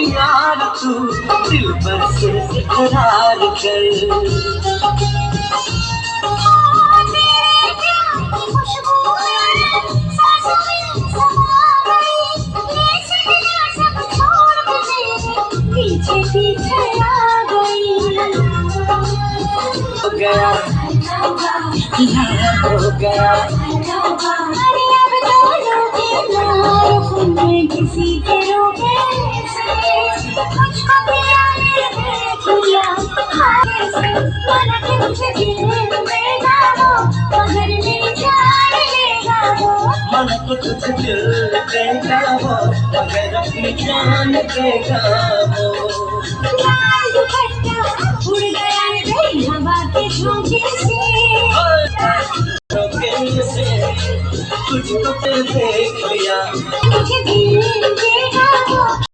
यार तू दिल पर से इकरार कर। पीछे पीछे आ गई हो गया यार हो गया। अरे अब तो लोगे ना किसी के रोके से मुझको प्यारे किया मन तुझे दिल में गाओ मगर मेरी जान लेगा वो मन को तुझे दिल देगा वो मगर अपनी जान देगा वो। लाल दुपट्टा उड़ गया रे हवा के झोंके से तुझको देख लिया मुझे दिल